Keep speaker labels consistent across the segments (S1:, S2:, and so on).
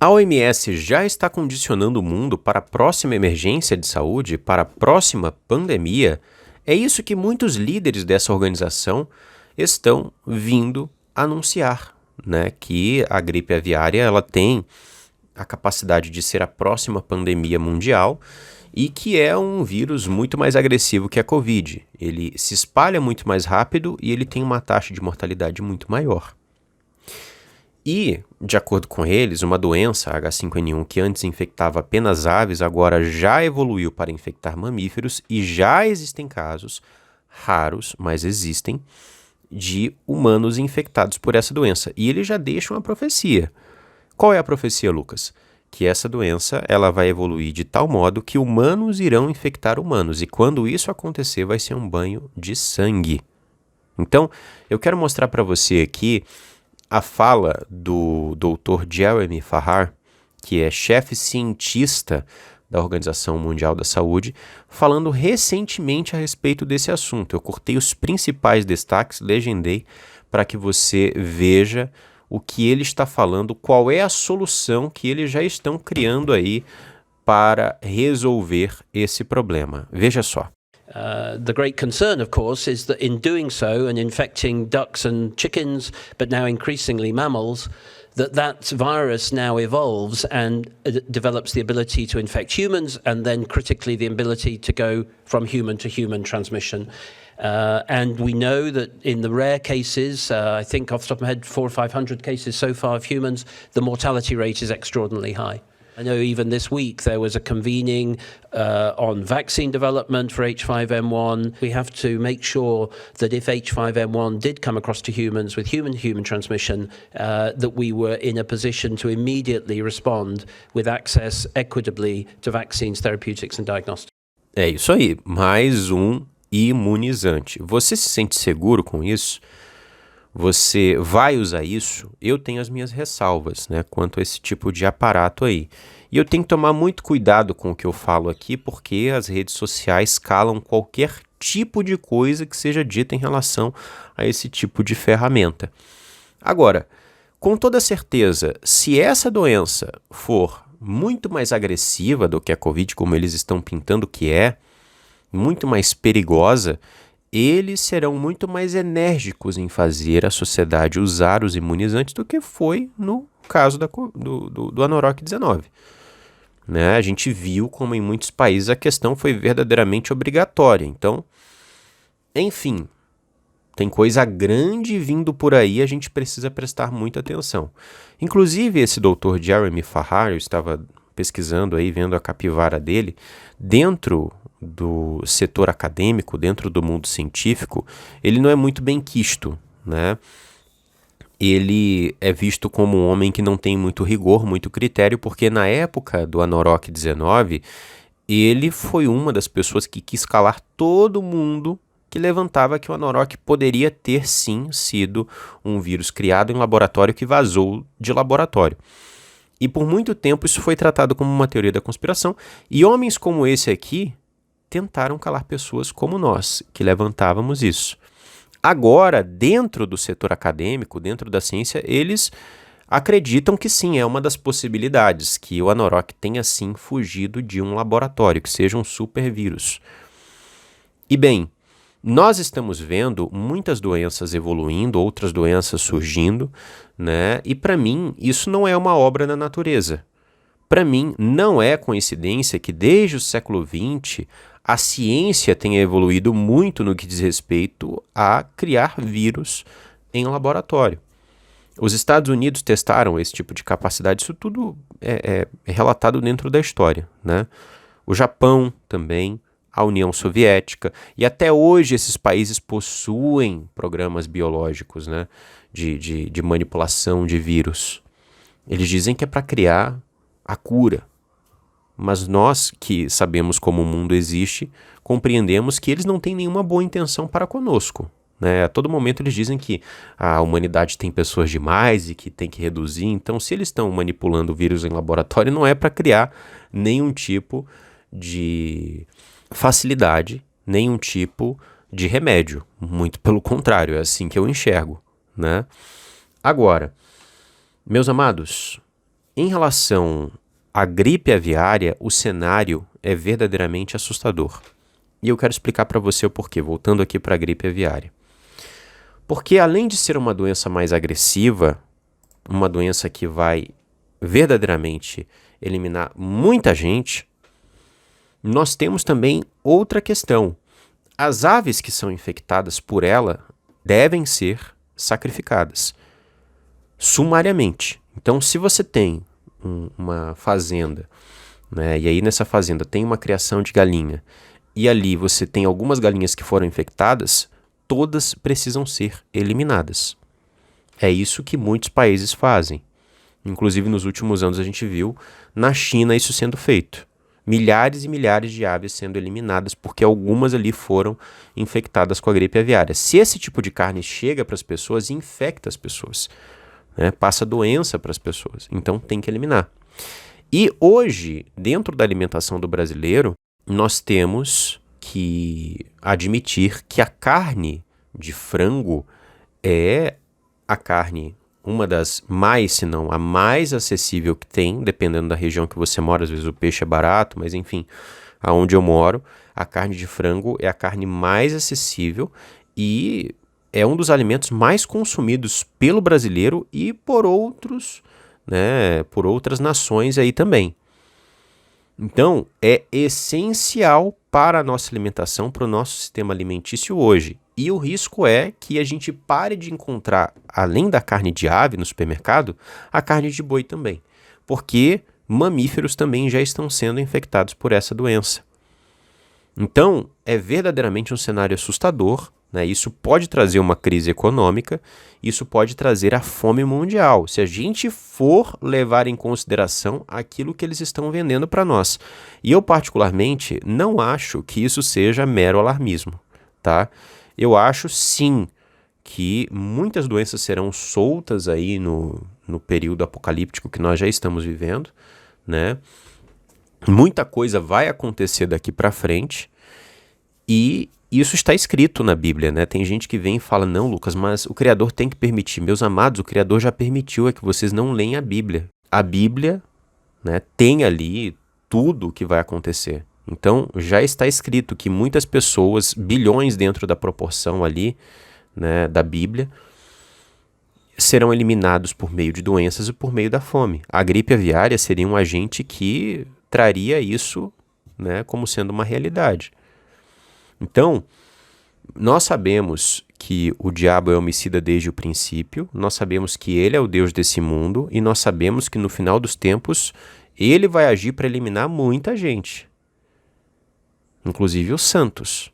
S1: A OMS já está condicionando o mundo para a próxima emergência de saúde, para a próxima pandemia. É isso que muitos líderes dessa organização estão vindo anunciar, né? Que a gripe aviária ela tem a capacidade de ser a próxima pandemia mundial e que é um vírus muito mais agressivo que a Covid. Ele se espalha muito mais rápido e ele tem uma taxa de mortalidade muito maior. E, de acordo com eles, uma doença, H5N1, que antes infectava apenas aves, agora já evoluiu para infectar mamíferos e já existem casos, raros, mas existem, de humanos infectados por essa doença. E ele já deixa uma profecia. Qual é a profecia, Lucas? Que essa doença ela vai evoluir de tal modo que humanos irão infectar humanos. E quando isso acontecer, vai ser um banho de sangue. Então, eu quero mostrar para você aqui a fala do Dr. Jeremy Fahar, que é chefe cientista da Organização Mundial da Saúde, falando recentemente a respeito desse assunto. Eu cortei os principais destaques, legendei, para que você veja o que ele está falando, qual é a solução que eles já estão criando aí para resolver esse problema. Veja só.
S2: The great concern, of course, is that in doing so and infecting ducks and chickens, but now increasingly mammals, that virus now evolves and develops the ability to infect humans and then critically the ability to go from human to human transmission. And we know that in the rare cases, I think off the top of my head, 400 or 500 cases so far of humans, the mortality rate is extraordinarily high. I know even this week there was a convening on vaccine development for H5N1. We have to make sure that if H5N1 did come across to humans with human-to-human transmission, that we were in a position to immediately respond with access equitably to vaccines, therapeutics and diagnostics.
S1: É isso aí, mais um imunizante. Você se sente seguro com isso? Você vai usar isso? Eu tenho as minhas ressalvas, né, quanto a esse tipo de aparato aí. E eu tenho que tomar muito cuidado com o que eu falo aqui, porque as redes sociais calam qualquer tipo de coisa que seja dita em relação a esse tipo de ferramenta. Agora, com toda certeza, se essa doença for muito mais agressiva do que a Covid, como eles estão pintando que é, muito mais perigosa, eles serão muito mais enérgicos em fazer a sociedade usar os imunizantes do que foi no caso do Anorok 19. Né? A gente viu como em muitos países a questão foi verdadeiramente obrigatória. Então, enfim, tem coisa grande vindo por aí, a gente precisa prestar muita atenção. Inclusive, esse Dr. Jeremy Fahar, eu estava pesquisando aí, vendo a capivara dele, dentro do setor acadêmico, dentro do mundo científico, ele não é muito bem quisto, né? Ele é visto como um homem que não tem muito rigor, muito critério, porque na época do Anorok 19, ele foi uma das pessoas que quis calar todo mundo que levantava que o Anorok poderia ter sim sido um vírus criado em laboratório que vazou de laboratório. E por muito tempo isso foi tratado como uma teoria da conspiração, e homens como esse aqui tentaram calar pessoas como nós, que levantávamos isso. Agora, dentro do setor acadêmico, dentro da ciência, eles acreditam que sim, é uma das possibilidades, que o Anorok tenha sim fugido de um laboratório, que seja um supervírus. E bem, nós estamos vendo muitas doenças evoluindo, outras doenças surgindo, né? E para mim, isso não é uma obra da natureza. Para mim, não é coincidência que desde o século XX a ciência tenha evoluído muito no que diz respeito a criar vírus em laboratório. Os Estados Unidos testaram esse tipo de capacidade, isso tudo é relatado dentro da história, né? O Japão também, a União Soviética, e até hoje esses países possuem programas biológicos, né, de manipulação de vírus. Eles dizem que é para criar a cura. Mas nós que sabemos como o mundo existe, compreendemos que eles não têm nenhuma boa intenção para conosco. Né? A todo momento eles dizem que a humanidade tem pessoas demais e que tem que reduzir. Então, se eles estão manipulando o vírus em laboratório, não é para criar nenhum tipo de facilidade, nenhum tipo de remédio. Muito pelo contrário, é assim que eu enxergo. Né? Agora, meus amados, Em relação à gripe aviária, o cenário é verdadeiramente assustador. E eu quero explicar para você o porquê, voltando aqui para a gripe aviária. Porque além de ser uma doença mais agressiva, uma doença que vai verdadeiramente eliminar muita gente, nós temos também outra questão. As aves que são infectadas por ela devem ser sacrificadas sumariamente. Então, se você tem uma fazenda, né, e aí nessa fazenda tem uma criação de galinha, e ali você tem algumas galinhas que foram infectadas, todas precisam ser eliminadas. É isso que muitos países fazem. Inclusive, nos últimos anos a gente viu na China isso sendo feito. Milhares e milhares de aves sendo eliminadas porque algumas ali foram infectadas com a gripe aviária. Se esse tipo de carne chega para as pessoas, infecta as pessoas, né? Passa doença para as pessoas. Então tem que eliminar. E hoje, dentro da alimentação do brasileiro, nós temos que admitir que a carne de frango é a carne, uma das mais, se não a mais acessível que tem, dependendo da região que você mora. Às vezes o peixe é barato, mas enfim, aonde eu moro, a carne de frango é a carne mais acessível e é um dos alimentos mais consumidos pelo brasileiro e por outros, né, por outras nações aí também. Então, é essencial para a nossa alimentação, para o nosso sistema alimentício hoje. E o risco é que a gente pare de encontrar, além da carne de ave no supermercado, a carne de boi também. Porque mamíferos também já estão sendo infectados por essa doença. Então, é verdadeiramente um cenário assustador, né? Isso pode trazer uma crise econômica, isso pode trazer a fome mundial, se a gente for levar em consideração aquilo que eles estão vendendo para nós. E eu, particularmente, não acho que isso seja mero alarmismo, tá? Eu acho, sim, que muitas doenças serão soltas aí no período apocalíptico que nós já estamos vivendo, né? Muita coisa vai acontecer daqui para frente e isso está escrito na Bíblia, né? Tem gente que vem e fala, não, Lucas, mas o Criador tem que permitir. Meus amados, o Criador já permitiu, é que vocês não leem a Bíblia. A Bíblia, né, tem ali tudo o que vai acontecer. Então, já está escrito que muitas pessoas, bilhões dentro da proporção ali, né, da Bíblia, serão eliminados por meio de doenças e por meio da fome. A gripe aviária seria um agente que traria isso, né, como sendo uma realidade. Então, nós sabemos que o diabo é homicida desde o princípio, nós sabemos que ele é o Deus desse mundo e nós sabemos que no final dos tempos ele vai agir para eliminar muita gente, inclusive os santos.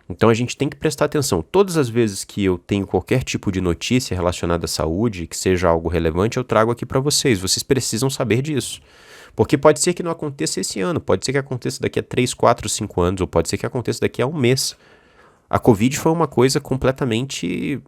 S1: Então a gente tem que prestar atenção. Todas as vezes que eu tenho qualquer tipo de notícia relacionada à saúde, que seja algo relevante, eu trago aqui para vocês. Vocês precisam saber disso. Porque pode ser que não aconteça esse ano, pode ser que aconteça daqui a 3, 4, 5 anos, ou pode ser que aconteça daqui a um mês. A Covid foi uma coisa completamente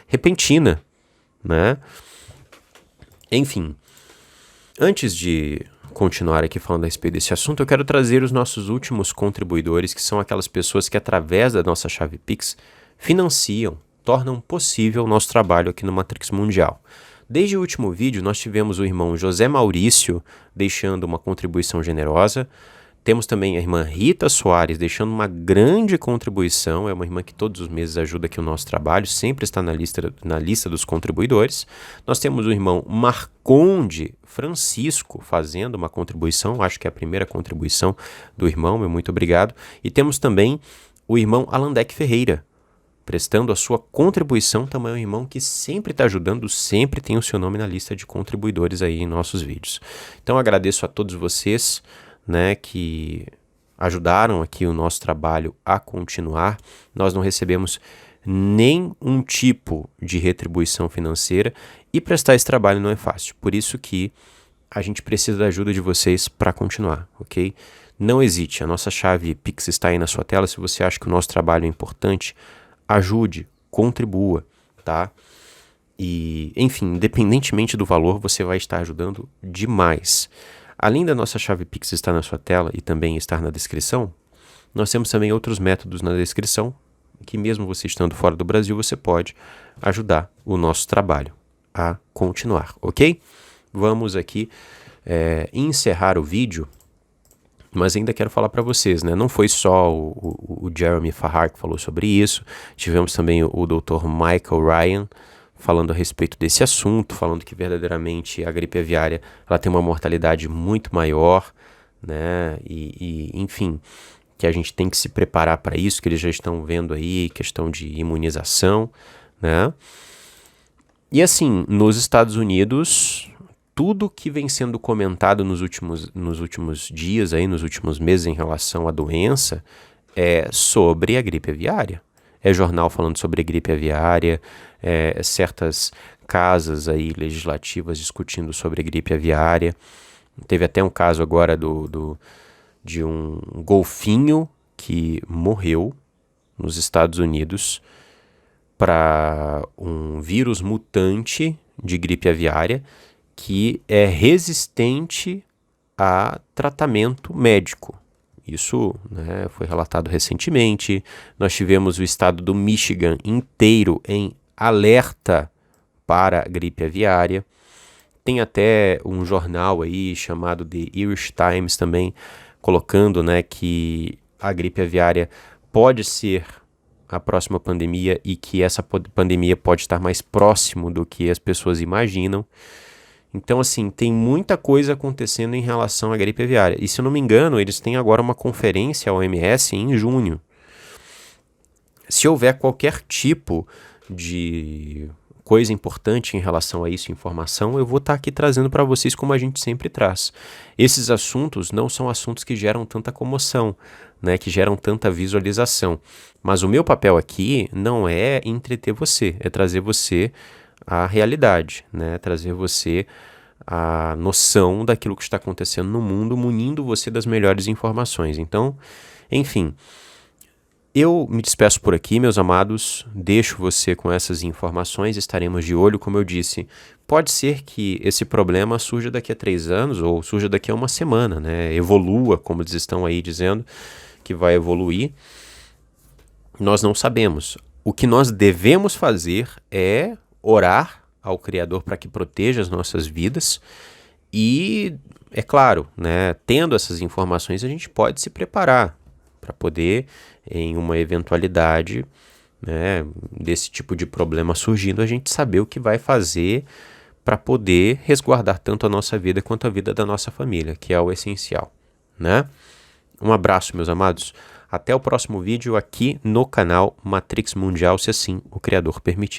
S1: repentina, né? Enfim, antes de continuar aqui falando a respeito desse assunto, eu quero trazer os nossos últimos contribuidores, que são aquelas pessoas que através da nossa chave Pix financiam, tornam possível o nosso trabalho aqui no Matrix Mundial. Desde o último vídeo, nós tivemos o irmão José Maurício deixando uma contribuição generosa. Temos também a irmã Rita Soares deixando uma grande contribuição. É uma irmã que todos os meses ajuda aqui o nosso trabalho, sempre está na lista dos contribuidores. Nós temos o irmão Marconde Francisco fazendo uma contribuição, acho que é a primeira contribuição do irmão, meu muito obrigado. E temos também o irmão Alandec Ferreira, prestando a sua contribuição. Também é um irmão que sempre está ajudando, sempre tem o seu nome na lista de contribuidores aí em nossos vídeos. Então agradeço a todos vocês, né, que ajudaram aqui o nosso trabalho a continuar. Nós não recebemos nenhum tipo de retribuição financeira e prestar esse trabalho não é fácil. Por isso que a gente precisa da ajuda de vocês para continuar, ok? Não hesite, a nossa chave Pix está aí na sua tela. Se você acha que o nosso trabalho é importante, ajude, contribua, tá? E, enfim, independentemente do valor, você vai estar ajudando demais. Além da nossa chave Pix estar na sua tela e também estar na descrição, nós temos também outros métodos na descrição, que mesmo você estando fora do Brasil, você pode ajudar o nosso trabalho a continuar, ok? vamos aqui encerrar o vídeo, mas ainda quero falar para vocês, né? Não foi só o Jeremy Farrar que falou sobre isso, tivemos também o Dr. Michael Ryan falando a respeito desse assunto, falando que verdadeiramente a gripe aviária ela tem uma mortalidade muito maior, né? Enfim, que a gente tem que se preparar para isso, que eles já estão vendo aí, questão de imunização, né? E assim, nos Estados Unidos, tudo que vem sendo comentado nos últimos dias, aí, nos últimos meses em relação à doença, é sobre a gripe aviária. É jornal falando sobre a gripe aviária, certas casas aí legislativas discutindo sobre a gripe aviária. Teve até um caso agora de um golfinho que morreu nos Estados Unidos para um vírus mutante de gripe aviária que é resistente a tratamento médico. Isso, né, foi relatado recentemente. Nós tivemos o estado do Michigan inteiro em alerta para a gripe aviária. Tem até um jornal aí chamado The Irish Times também colocando, né, que a gripe aviária pode ser a próxima pandemia e que essa pandemia pode estar mais próximo do que as pessoas imaginam. Então, assim, tem muita coisa acontecendo em relação à gripe aviária. E, se eu não me engano, eles têm agora uma conferência, a OMS, em junho. Se houver qualquer tipo de coisa importante em relação a isso, informação, eu vou estar aqui trazendo para vocês como a gente sempre traz. Esses assuntos não são assuntos que geram tanta comoção, né, que geram tanta visualização. Mas o meu papel aqui não é entreter você, é trazer você a realidade, né? Trazer você a noção daquilo que está acontecendo no mundo, munindo você das melhores informações. Então, enfim, eu me despeço por aqui, meus amados, deixo você com essas informações, estaremos de olho, como eu disse. Pode ser que esse problema surja daqui a 3 anos ou surja daqui a uma semana, né? Evolua, como eles estão aí dizendo que vai evoluir. Nós não sabemos. O que nós devemos fazer é orar ao Criador para que proteja as nossas vidas e, é claro, né, tendo essas informações, a gente pode se preparar para poder, em uma eventualidade, né, desse tipo de problema surgindo, a gente saber o que vai fazer para poder resguardar tanto a nossa vida quanto a vida da nossa família, que é o essencial, né? Um abraço, meus amados. Até o próximo vídeo aqui no canal Matrix Mundial, se assim o Criador permitir.